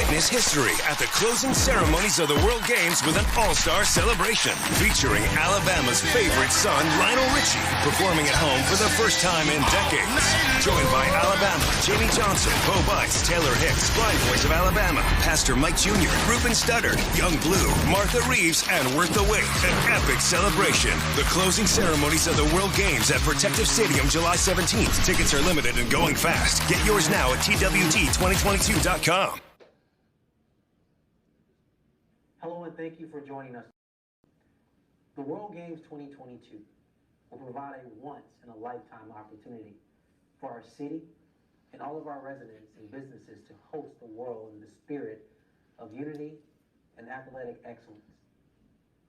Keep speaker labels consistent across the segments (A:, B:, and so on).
A: Witness history at the closing ceremonies of the World Games with an all-star celebration featuring Alabama's favorite son, Lionel Richie, performing at home for the first time in decades. Joined by Alabama, Jamie Johnson, Bo Bice, Taylor Hicks, Blind Voice of Alabama, Pastor Mike Jr., Ruben Studdard, Young Blue, Martha Reeves, and Worth the Wait. An epic celebration. The closing ceremonies of the World Games at Protective Stadium, July 17th. Tickets are limited and going fast. Get yours now at TWT2022.com.
B: Hello and thank you for joining us. The World Games 2022 will provide a once-in-a-lifetime opportunity for our city and all of our residents and businesses to host the world in the spirit of unity and athletic excellence.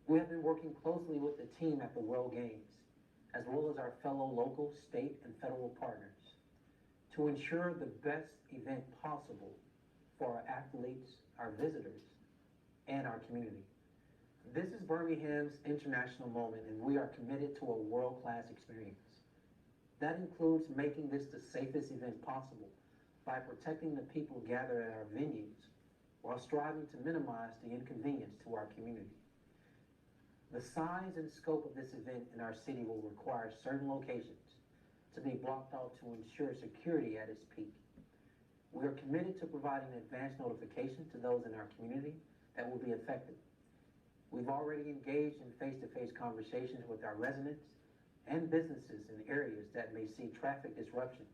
B: We have been working closely with the team at the World Games, as well as our fellow local, state, and federal partners, to ensure the best event possible for our athletes, our visitors, and our community. This is Birmingham's international moment, and we are committed to a world-class experience. That includes making this the safest event possible by protecting the people gathered at our venues while striving to minimize the inconvenience to our community. The size and scope of this event in our city will require certain locations to be blocked off to ensure security at its peak. We are committed to providing advance notification to those in our community that will be affected. We've already engaged in face-to-face conversations with our residents and businesses in areas that may see traffic disruptions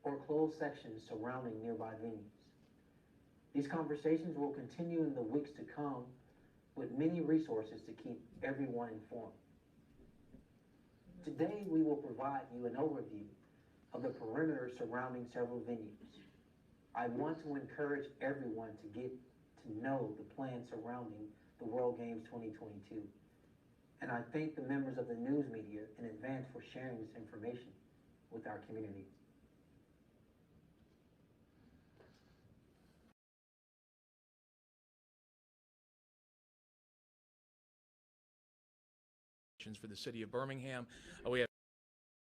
B: or closed sections surrounding nearby venues. These conversations will continue in the weeks to come with many resources to keep everyone informed. Today, we will provide you an overview of the perimeter surrounding several venues. I want to encourage everyone to get to know the plan surrounding the World Games 2022. And I thank the members of the news media in advance for sharing this information with our community.
C: For the city of Birmingham. We have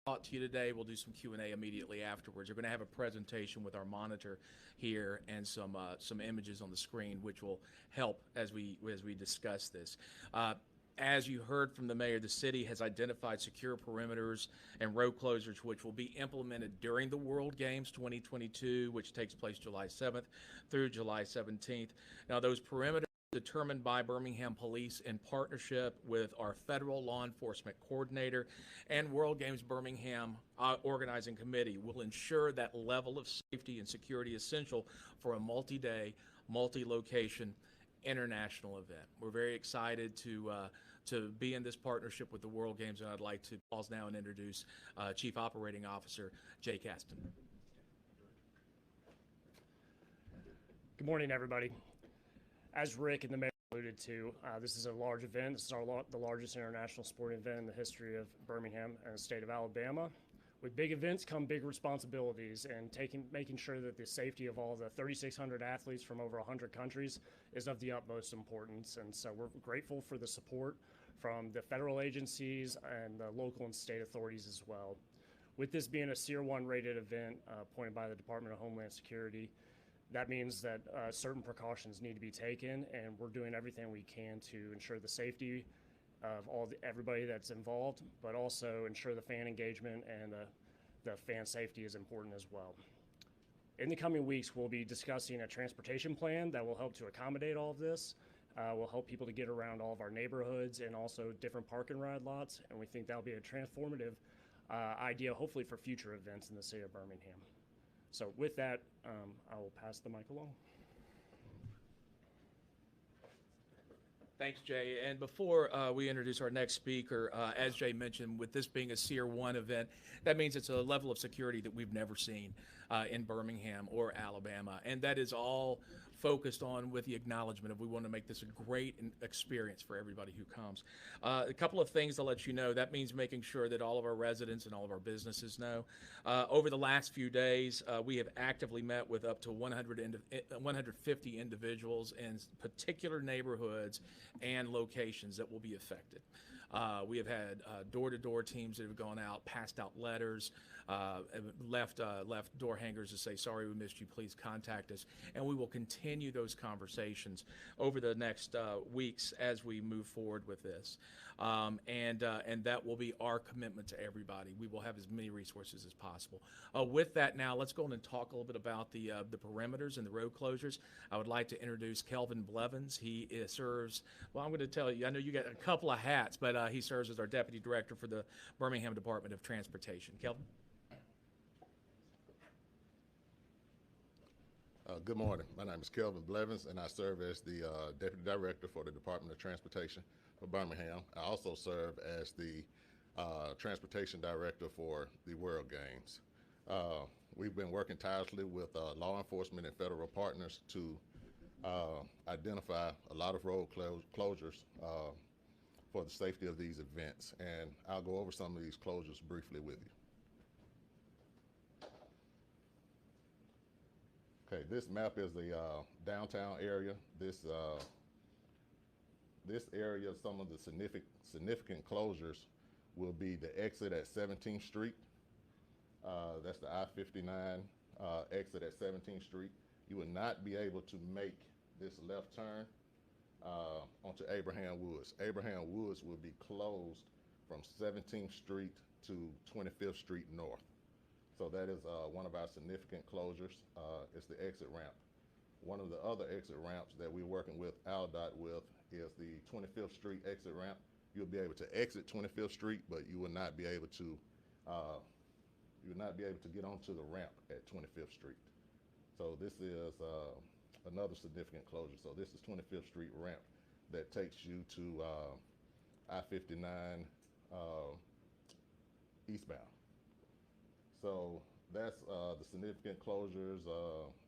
C: talked to you today. We'll do some Q&A immediately afterwards. We're going to have a presentation with our monitor here and some images on the screen, which will help as we discuss this. As you heard from the mayor, the city has identified secure perimeters and road closures which will be implemented during the World Games 2022, which takes place July 7th through July 17th. Now, those perimeters determined by Birmingham Police in partnership with our federal law enforcement coordinator and World Games Birmingham organizing committee will ensure that level of safety and security essential for a multi-day, multi-location international event. We're very excited to be in this partnership with the World Games, and I'd like to pause now and introduce Chief Operating Officer Jay Caston.
D: Good morning, everybody. As Rick and the mayor alluded to, this is a large event. This is the largest international sporting event in the history of Birmingham and the state of Alabama. With big events come big responsibilities, and making sure that the safety of all the 3,600 athletes from over 100 countries is of the utmost importance. And so we're grateful for the support from the federal agencies and the local and state authorities as well. With this being a Tier 1 rated event appointed by the Department of Homeland Security, that means that certain precautions need to be taken, and we're doing everything we can to ensure the safety of everybody that's involved, but also ensure the fan engagement and the fan safety is important as well. In the coming weeks, we'll be discussing a transportation plan that will help to accommodate all of this. Will help people to get around all of our neighborhoods and also different park and ride lots, and we think that'll be a transformative idea, hopefully, for future events in the city of Birmingham. So with that, I will pass the mic along.
C: Thanks, Jay. And before we introduce our next speaker, as Jay mentioned, with this being a Tier 1 event, that means it's a level of security that we've never seen in Birmingham or Alabama. And that is all focused on with the acknowledgement of we want to make this a great experience for everybody who comes. A couple of things to let you know. That means making sure that all of our residents and all of our businesses know. Over the last few days, we have actively met with up to 150 individuals in particular neighborhoods and locations that will be affected. We have had door-to-door teams that have gone out, passed out letters, left door hangers to say, sorry we missed you, please contact us. And we will continue those conversations over the next weeks as we move forward with this. And that will be our commitment to everybody. We will have as many resources as possible. With that now, let's go on and talk a little bit about the perimeters and the road closures. I would like to introduce Kelvin Blevins. He serves, well, I'm going to tell you, I know you got a couple of hats, but he serves as our Deputy Director for the Birmingham Department of Transportation. Kelvin?
E: Good morning. My name is Kelvin Blevins, and I serve as the Deputy Director for the Department of Transportation for Birmingham. I also serve as the Transportation Director for the World Games. We've been working tirelessly with law enforcement and federal partners to identify a lot of road closures for the safety of these events, and I'll go over some of these closures briefly with you. Okay, this map is the downtown area. This area, some of the significant closures will be the exit at 17th Street. That's the I-59 exit at 17th Street. You will not be able to make this left turn onto Abraham Woods. Abraham Woods will be closed from 17th Street to 25th Street North. So that is one of our significant closures. It's the exit ramp. One of the other exit ramps that we're working with ALDOT with is the 25th Street exit ramp. You'll be able to exit 25th Street, but you will not be able to get onto the ramp at 25th Street. So this is another significant closure. So this is 25th Street ramp that takes you to I-59 eastbound. So that's the significant closures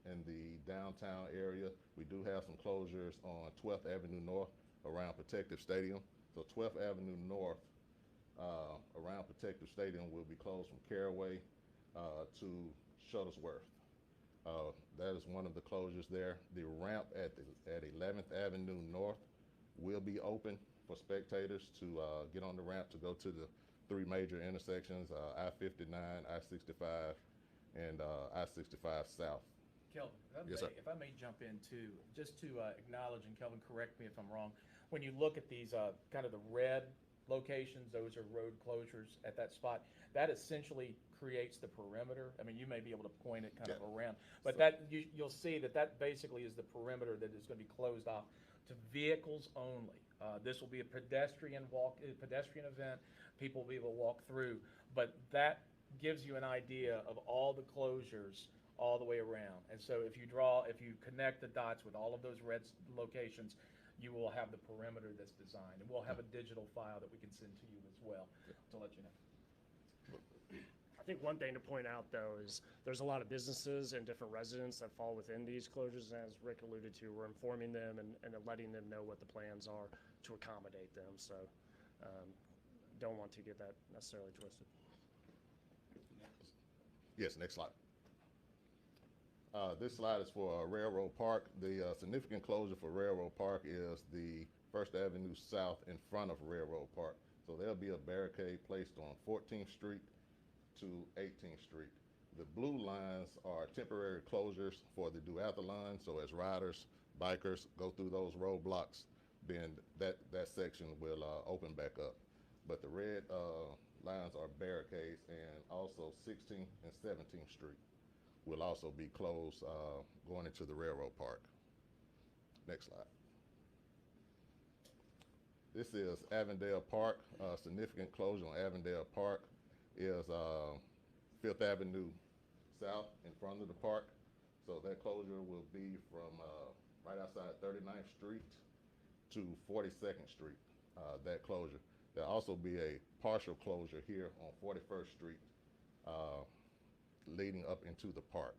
E: in the downtown area. We do have some closures on 12th Avenue North around Protective Stadium. So 12th Avenue North around Protective Stadium will be closed from Caraway to Shuttlesworth. That is one of the closures there. The ramp at 11th Avenue North will be open for spectators to get on the ramp to go to the three major intersections, I-59, I-65, and I-65 South.
C: Kelvin,
E: Yes, sir.
C: if I may jump in too, just to acknowledge, and Kelvin, correct me if I'm wrong, when you look at these kind of the red locations, those are road closures at that spot, that essentially creates the perimeter. I mean, you may be able to point it kind of around, but so you'll see that basically is the perimeter that is going to be closed off to vehicles only. This will be a pedestrian event. People will be able to walk through, but that gives you an idea of all the closures all the way around. And so if you connect the dots with all of those red locations, you will have the perimeter that's designed. And we'll have a digital file that we can send to you as well to let you know.
D: I think one thing to point out, though, is there's a lot of businesses and different residents that fall within these closures. And as Rick alluded to, we're informing them and letting them know what the plans are to accommodate them. So don't want to get that necessarily twisted.
E: Yes, next slide. This slide is for Railroad Park. The significant closure for Railroad Park is the 1st Avenue South in front of Railroad Park. So there'll be a barricade placed on 14th Street to 18th Street. The blue lines are temporary closures for the duathlon. So as riders, bikers go through those roadblocks, then that section will open back up. But the red lines are barricades, and also 16th and 17th Street will also be closed going into the Railroad Park. Next slide. This is Avondale Park. Significant closure on Avondale Park is 5th Avenue South in front of the park. So that closure will be from right outside 39th Street to 42nd Street, that closure. There'll also be a partial closure here on 41st Street leading up into the park.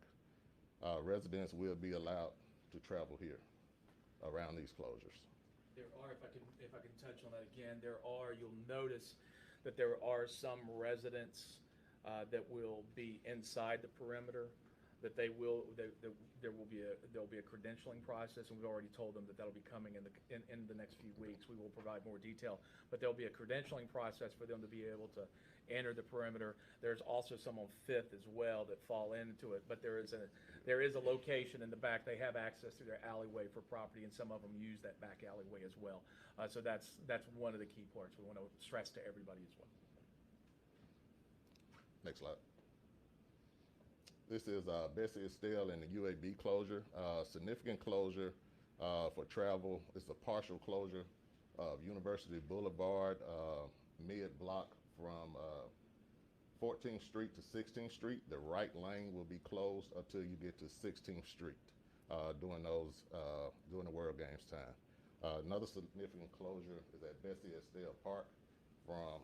E: Residents will be allowed to travel here around these closures.
C: There are, if I can touch on that again, you'll notice that there are some residents that will be inside the perimeter. that there will be a credentialing process, and we've already told them that that'll be coming in the next few weeks. We will provide more detail, but there'll be a credentialing process for them to be able to enter the perimeter. There's also some on Fifth as well that fall into it, but there is a location in the back. They have access to their alleyway for property, and some of them use that back alleyway as well. So that's one of the key parts we want to stress to everybody as well.
E: Next slide. This is Bessie Estelle and the UAB closure. Significant closure for travel. It's a partial closure of University Boulevard mid-block from 14th Street to 16th Street. The right lane will be closed until you get to 16th Street during the World Games time. Another significant closure is at Bessie Estelle Park from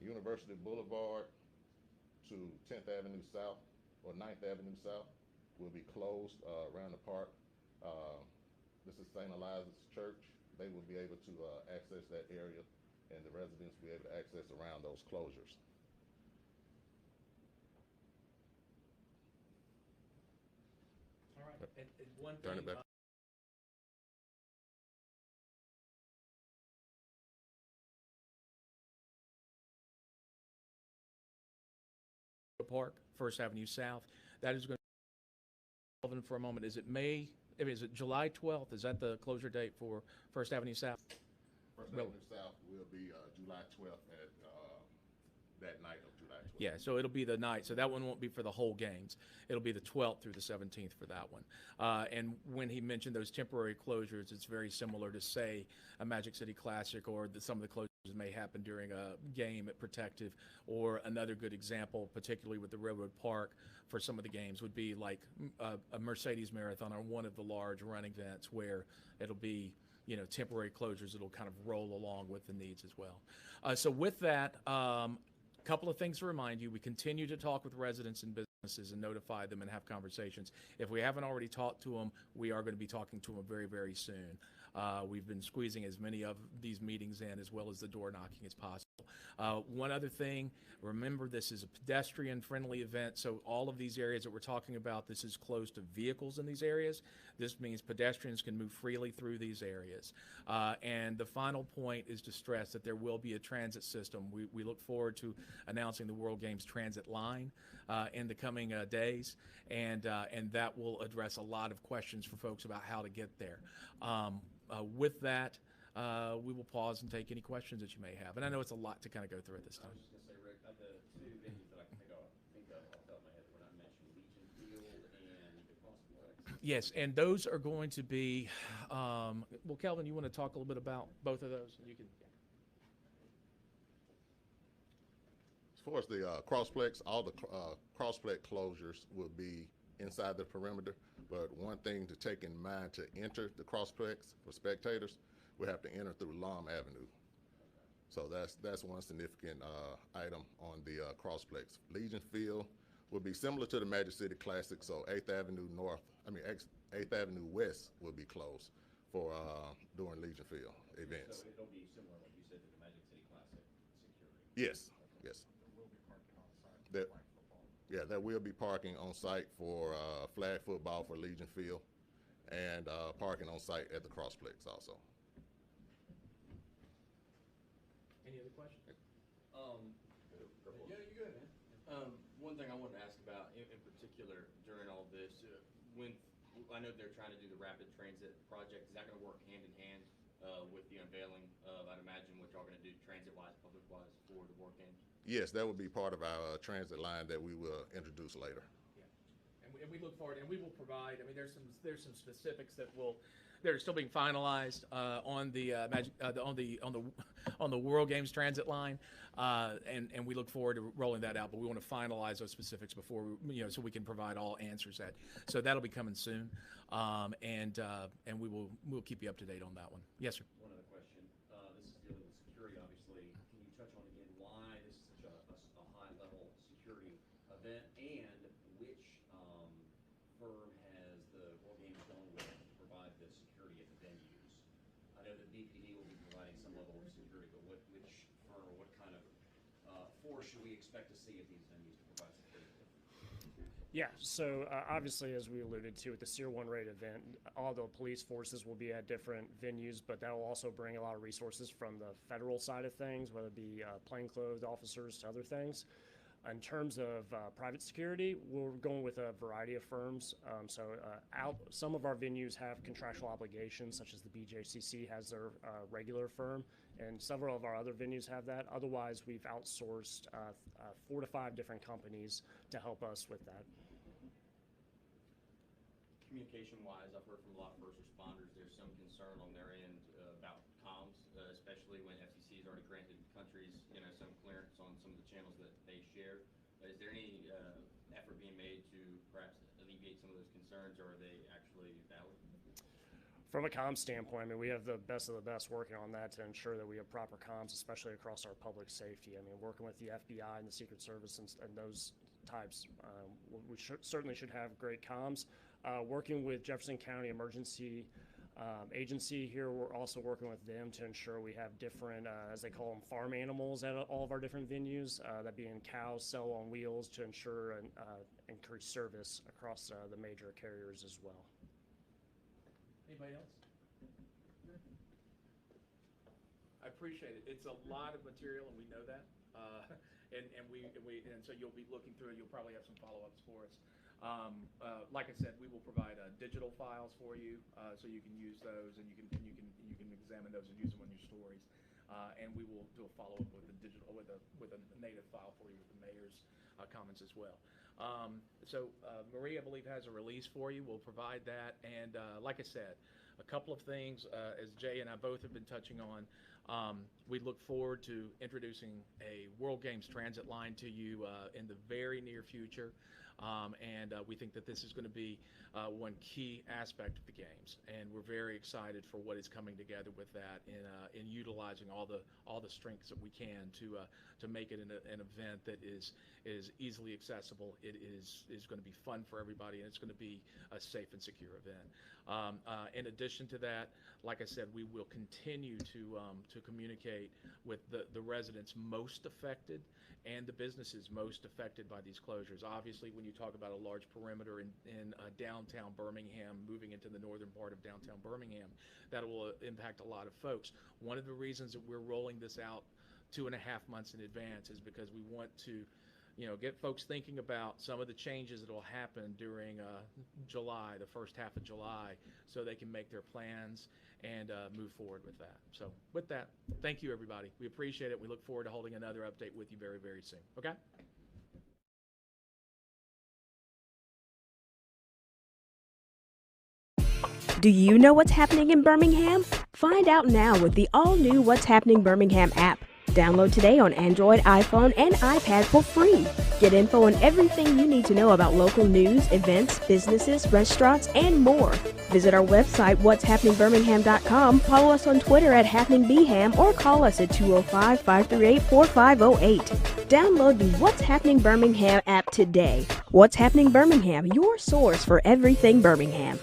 E: University Boulevard to 10th Avenue South or 9th Avenue South will be closed around the park. This is St. Eliza's Church. They will be able to access that area, and the residents will be able to access around those closures.
C: All right. And one thing,
E: Turn it back.
C: Park, First Avenue South. That is going to Kelvin for a moment. Is it July 12th? Is that the closure date for First Avenue South?
E: First Avenue South will be July 12th at that night of July 12th.
C: Yeah, so it'll be the night. So that one won't be for the whole games. It'll be the 12th through the 17th for that one. And when he mentioned those temporary closures, it's very similar to, say, a Magic City Classic, or some of the closures may happen during a game at Protective, or another good example, particularly with the Railroad Park for some of the games, would be like a Mercedes Marathon or one of the large running events where it'll be temporary closures. It'll kind of roll along with the needs as well. So with that, couple of things to remind you. We continue to talk with residents and businesses and notify them and have conversations. If we haven't already talked to them, we are going to be talking to them very, very soon. We've been squeezing as many of these meetings in as well as the door knocking as possible. One other thing, remember this is a pedestrian-friendly event, so all of these areas that we're talking about, this is closed to vehicles in these areas. This means pedestrians can move freely through these areas. And the final point is to stress that there will be a transit system. We look forward to announcing the World Games Transit Line in the coming days, and that will address a lot of questions for folks about how to get there. With that, we will pause and take any questions that you may have. And I know it's a lot to kind of go through at this time.
F: I was just going to say, Rick, the two venues that I can think of off the top of my head were not mentioned, Legion Field and the Crossway.
C: Yes, and those are going to be, well, Kelvin, you want to talk a little bit about both of those? You can.
E: As far as the crossplex, all the crossplex closures will be inside the perimeter, but one thing to take in mind, to enter the crossplex for spectators, we have to enter through Lom Avenue. So that's one significant item on the crossplex. Legion Field will be similar to the Magic City Classic, so 8th Avenue West will be closed for during Legion Field events.
F: So it'll be similar, like you said, to the Magic City Classic security.
E: Yes, yes. Yeah, there will be parking on site for flag football for Legion Field, and parking on site at the crossplex also.
C: Any other questions?
F: Yeah, you good, man. One thing I wanted to ask about in particular during all this, when I know they're trying to do the rapid transit project, is that going to work hand in hand with the unveiling of, I'd imagine, what y'all going to do transit-wise, public-wise for the World Games?
E: Yes, that would be part of our transit line that we will introduce later.
C: Yeah, and we look forward, and we will provide. I mean, there's some specifics that are still being finalized on the on the World Games transit line, and we look forward to rolling that out. But we want to finalize those specifics before so we can provide all answers. So that'll be coming soon, and we'll keep you up to date on that one. Yes, sir.
F: One other question. This is dealing with security, obviously. Can you touch on again why this is such a high-level security event, and which firm has the World Games gone with to provide the security at the venues? I know that BPD will be providing some level of security, but which firm or what kind of force should we expect to see at these venues to provide security?
D: Yeah, so obviously, as we alluded to at the Tier 1 rate event, all the police forces will be at different venues, but that will also bring a lot of resources from the federal side of things, whether it be plainclothes officers to other things. In terms of private security, we're going with a variety of firms. Some of our venues have contractual obligations, such as the BJCC has their regular firm, and several of our other venues have that. Otherwise, we've outsourced 4 to 5 different companies to help us with that.
G: Communication-wise, I've heard from a lot of first responders. There's some concern on their end about comms, especially when FCC has already granted countries, some clearance on some of the channels that they share. Is there any effort being made to perhaps alleviate some of those concerns, or are they actually valid?
D: From a comms standpoint, we have the best of the best working on that to ensure that we have proper comms, especially across our public safety. Working with the FBI and the Secret Service and those types, we certainly should have great comms. Working with Jefferson County Emergency Agency here, we're also working with them to ensure we have different, as they call them, farm animals at all of our different venues, that being cows, cell on wheels, to ensure increased service across the major carriers as well.
C: Anybody else? I appreciate it. It's a lot of material, and we know that. And so you'll be looking through it. You'll probably have some follow-ups for us. Like I said, we will provide digital files for you, so you can use those, and you can examine those and use them on your stories. And we will do a follow-up with a native file for you with the mayor's comments as well. Marie, I believe, has a release for you. We'll provide that. And like I said, a couple of things, as Jay and I both have been touching on. We look forward to introducing a World Games transit line to you in the very near future. We think that this is going to be one key aspect of the games, and we're very excited for what is coming together with that in utilizing all the strengths that we can to make it an event that is easily accessible. It is going to be fun for everybody, and it's going to be a safe and secure event. In addition to that, like I said, we will continue to communicate with the residents most affected and the businesses most affected by these closures. Obviously, when you talk about a large perimeter in downtown Birmingham, moving into the northern part of downtown Birmingham, that will impact a lot of folks. One of the reasons that we're rolling this out 2.5 months in advance is because we want to get folks thinking about some of the changes that will happen during July, the first half of July, so they can make their plans and move forward with that. So with that, thank you, everybody. We appreciate it. We look forward to holding another update with you very, very soon. Okay?
H: Do you know what's happening in Birmingham? Find out now with the all-new What's Happening Birmingham app. Download today on Android, iPhone, and iPad for free. Get info on everything you need to know about local news, events, businesses, restaurants, and more. Visit our website, what'shappeningbirmingham.com, follow us on Twitter at HappeningBham, or call us at 205-538-4508. Download the What's Happening Birmingham app today. What's Happening Birmingham, your source for everything Birmingham.